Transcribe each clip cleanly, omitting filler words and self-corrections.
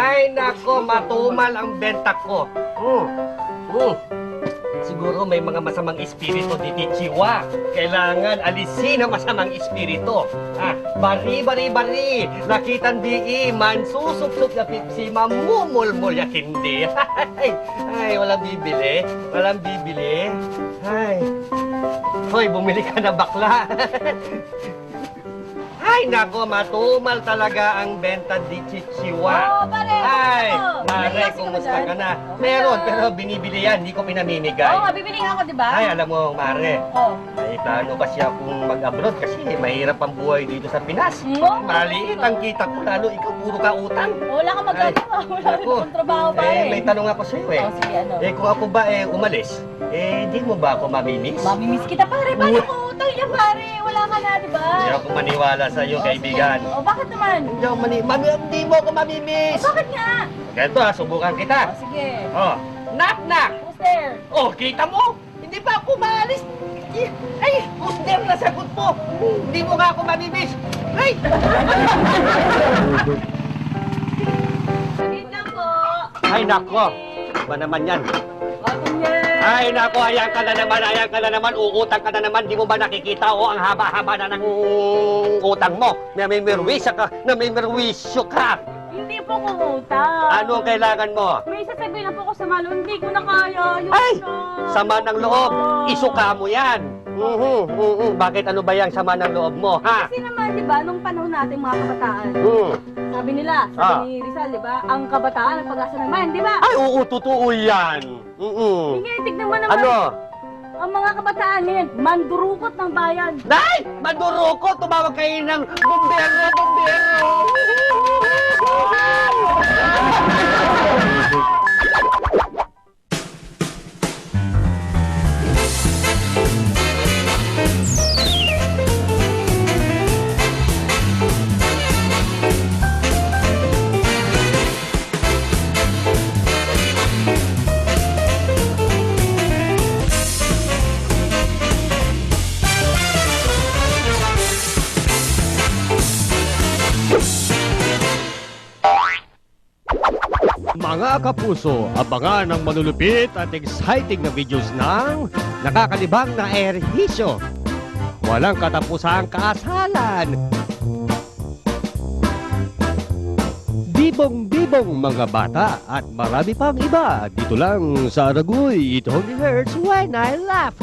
Ay, nako, matumal ang benta ko. Siguro may mga masamang espiritu dito, Chiwa. Kailangan alisin ang masamang espiritu. Bari. Lakitan di man susupsup na pipsi, mamumulmul ya hindi. Ay, walang bibili. Ay. Hoy, bumili ka na bakla. Ay, nako, matumal talaga ang benta di Chichiwa. Pare. Ay, Mare, Mare, kumusta ka na? Meron, pero binibili yan, hindi ko pinamimigay. Oo nga, bibili nga ako, di ba? Ay, alam mo, Mare, Oo. may plano ba siya kung mag-abroad kasi mahirap ang buhay dito sa Pinas. Oo. Maliit ang kita ko, lalo ikaw puro ka utang. Wala kang magagawa. Wala rin Naku. akong trabaho, pare. May tanong ako sa iyo Oh, sige, ano? Kung ako ba umalis, di mo ba ako mamimiss? Mamimiss kita, pare. Paano kung utang yan, pare? Wala ka na, di ba? Hindi ako maniwala sa iyo, kaibigan. O, bakit naman? Hindi mo ako mamimiss. Bakit nga? Ganito subukan kita. O, sige. Oh, knock. Who's there? Oh, kita mo? Hindi pa ako maalis. Ay, who's there na sagot mo? Hindi mo nga ako mamimiss. Ay! Saglit lang po. Ay, nako. Ba naman yan? Welcome yan. Ay, nako, ayan ka na naman, uutang ka na naman. Di mo ba nakikita, ang haba-haba na ng utang mo? Namimirwisyo ka. Hindi po kumutang. Ano ang kailangan mo? May sasabihin na po ako sa malo, hindi ko na kaya. Ay! Sama ng loob, isuka mo yan. Bakit ano ba yung sama ng loob mo, ha? Kasi naman, di ba, nung panahon natin mga kabataan, sabi nila, ni Rizal, di ba, ang kabataan ang pag-asa ng bayan, di ba? Ay, oo, totoo yan. Hindi, tignan mo naman. Ano? Ang mga kabataan ngayon, mandurukot ng bayan. Ay! Maduroko! Tumawag kayo ng bumbero! Mga kapuso, abangan ang malulupit at exciting na videos ng nakakalibang na ehersisyo. Walang katapusang kaasalan. Bibong-bibong mga bata at marami pang iba. Dito lang sa Aragoy, it only hurts when I laugh.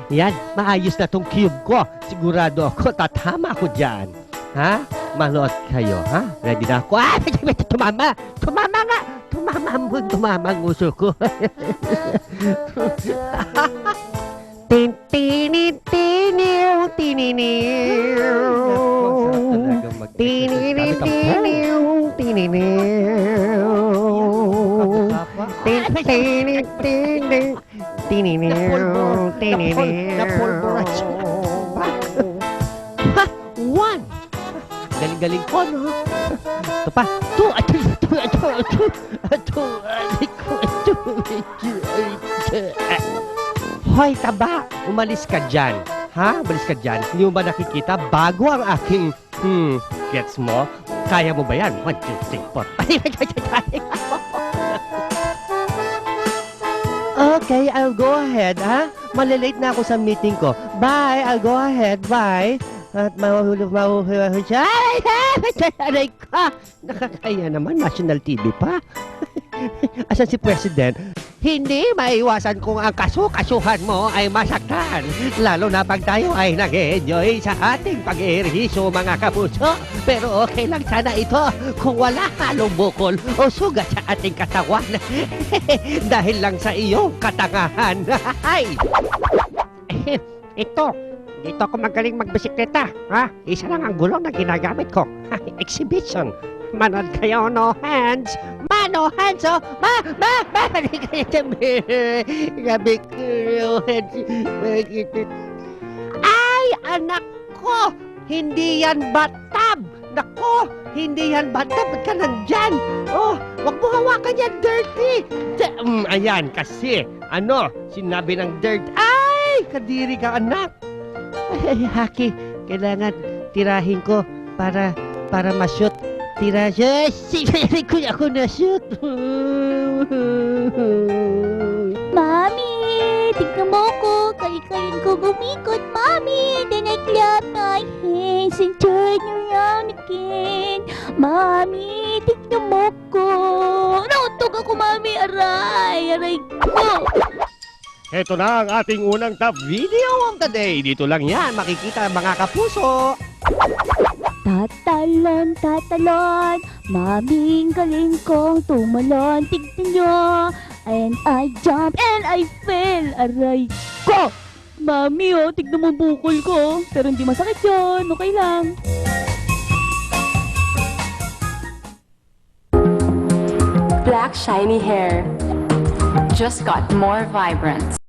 Yan, maayos na tong cube ko. Sigurado ako, tatama ko dyan. Ha? Manood kayo, ha? Ready na ako? Tumama! Tumama nga! Tumama ang uso ko. Tininiw, tininiw. Tininiw, tininiw. One! Galing-galing ko, no? Ito pa. Hoy, taba! Umalis ka dyan. Ha? Umalis ka dyan. Hindi mo ba nakikita? Bago ang aking, gets mo? Kaya mo ba yan? 1, 2, 3, 4. Okay, I'll go ahead, ha? Malilate na ako sa meeting ko. Bye! I'll go ahead. Bye! At mahuhulog siya. Aray ka! Nakakaya naman, national TV pa. Asan si President? Hindi maiwasan kung ang kasuhan mo ay masaktan. Lalo na pag tayo ay nag-enjoy sa ating pag-ehersisyo, mga kapuso. Pero okay lang sana ito kung wala halong bukol o sugat sa ating katawan. Dahil lang sa iyong katangahan. Ito. Dito ako magaling magbisikleta, ha? Isa lang ang gulong na ginagamit ko. Exhibition. Manood kayo, no hands. No hands, oh. Gabi ko, ay, anak ko! Hindi yan bathtub! Nako, hindi yan bathtub. Ba't ka nandyan? Oh, wag mo hawakan yan, dirty! Ayan, kasi, sinabi ng dirt. Ay, kadiri ka, anak! Ay, Haki, kailangan tirahin ko para ma-shoot. Tira siya. Sige ko ako na-shoot. Mami, tignan mo ko. Kalikayin ko gumikot, Mami. Then I clap my hands and turn around again. Mami, tignan mo ko. Nauntog ako, Mami. Aray ko. Ito na ang ating unang top video of the day. Dito lang yan, makikita mga kapuso. Tatalon, Maming galing kong tumalon. Tignan nyo. And I jump and I fell. Aray ko. Mami, oh, tignan mo bukol ko. Pero hindi masakit yun. Okay lang. Black shiny hair just got more vibrant.